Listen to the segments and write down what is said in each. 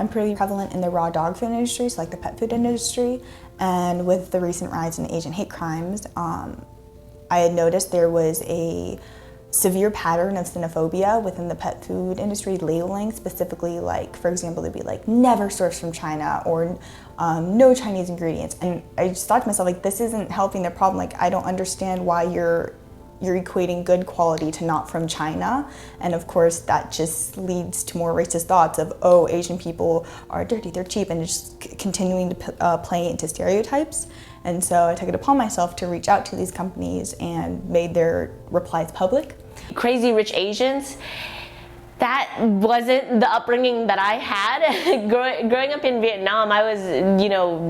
I'm pretty prevalent in the raw dog food industry, so like the pet food industry. And with the recent rise in Asian hate crimes, I had noticed there was a severe pattern of xenophobia within the pet food industry labeling, specifically like, for example, they'd be like, never sourced from China, or no Chinese ingredients. And I just thought to myself, like, this isn't helping the problem. Like, I don't understand why you're equating good quality to not from China. And of course, that just leads to more racist thoughts of, oh, Asian people are dirty, they're cheap, and just continuing to play into stereotypes. And so I took it upon myself to reach out to these companies and made their replies public. Crazy Rich Asians, that wasn't the upbringing that I had. Growing up in Vietnam, I was,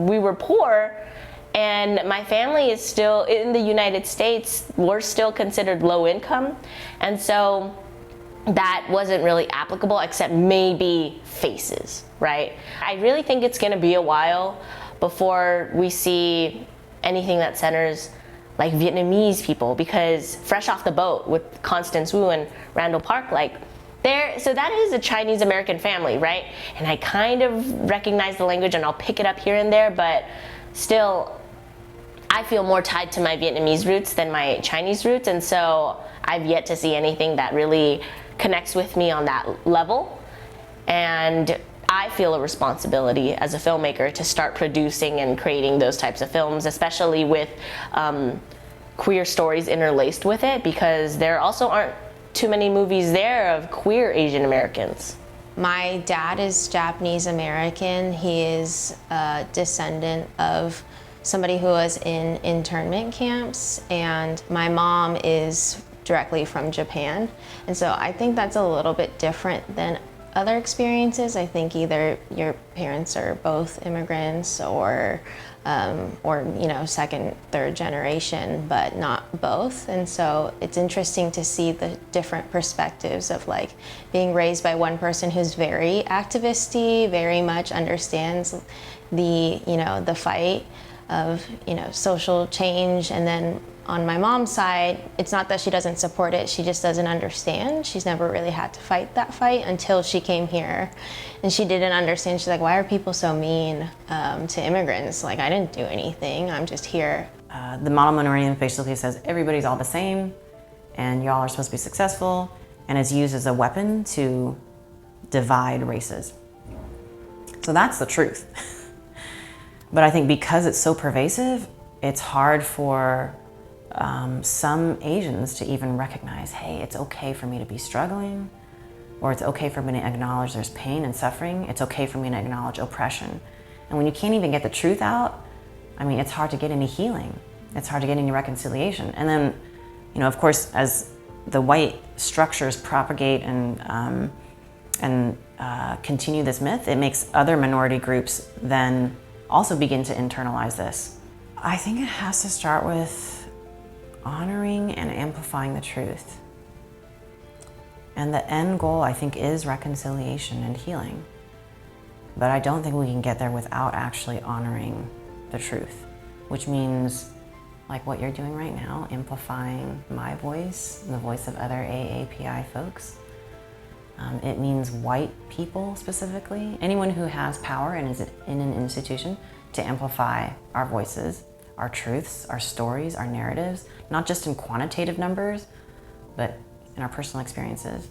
we were poor, and my family is still, in the United States, we're still considered low income. And so that wasn't really applicable, except maybe faces, right? I really think it's gonna be a while before we see anything that centers like Vietnamese people, because fresh off the boat with Constance Wu and Randall Park, so that is a Chinese American family, right? And I kind of recognize the language and I'll pick it up here and there, but still, I feel more tied to my Vietnamese roots than my Chinese roots, and so I've yet to see anything that really connects with me on that level. And I feel a responsibility as a filmmaker to start producing and creating those types of films, especially with queer stories interlaced with it, because there also aren't too many movies there of queer Asian Americans. My dad is Japanese American. He is a descendant of somebody who was in internment camps, and my mom is directly from Japan. And so I think that's a little bit different than other experiences. I think either your parents are both immigrants or second, third generation, but not both. And so it's interesting to see the different perspectives of like being raised by one person who's very activisty, very much understands the fight of social change, and then on my mom's side, it's not that she doesn't support it, she just doesn't understand. She's never really had to fight that fight until she came here, and she didn't understand. She's like, why are people so mean to immigrants? Like, I didn't do anything, I'm just here. The model minority basically says everybody's all the same and y'all are supposed to be successful, and is used as a weapon to divide races. So that's the truth. But I think because it's so pervasive, it's hard for some Asians to even recognize, hey, it's okay for me to be struggling, or it's okay for me to acknowledge there's pain and suffering. It's okay for me to acknowledge oppression. And when you can't even get the truth out, I mean, it's hard to get any healing. It's hard to get any reconciliation. And then, of course, as the white structures propagate and continue this myth, it makes other minority groups then also begin to internalize this. I think it has to start with honoring and amplifying the truth. And the end goal, I think, is reconciliation and healing. But I don't think we can get there without actually honoring the truth, which means, like what you're doing right now, amplifying my voice and the voice of other AAPI folks. It means white people specifically, anyone who has power and is in an institution, to amplify our voices, our truths, our stories, our narratives, not just in quantitative numbers, but in our personal experiences.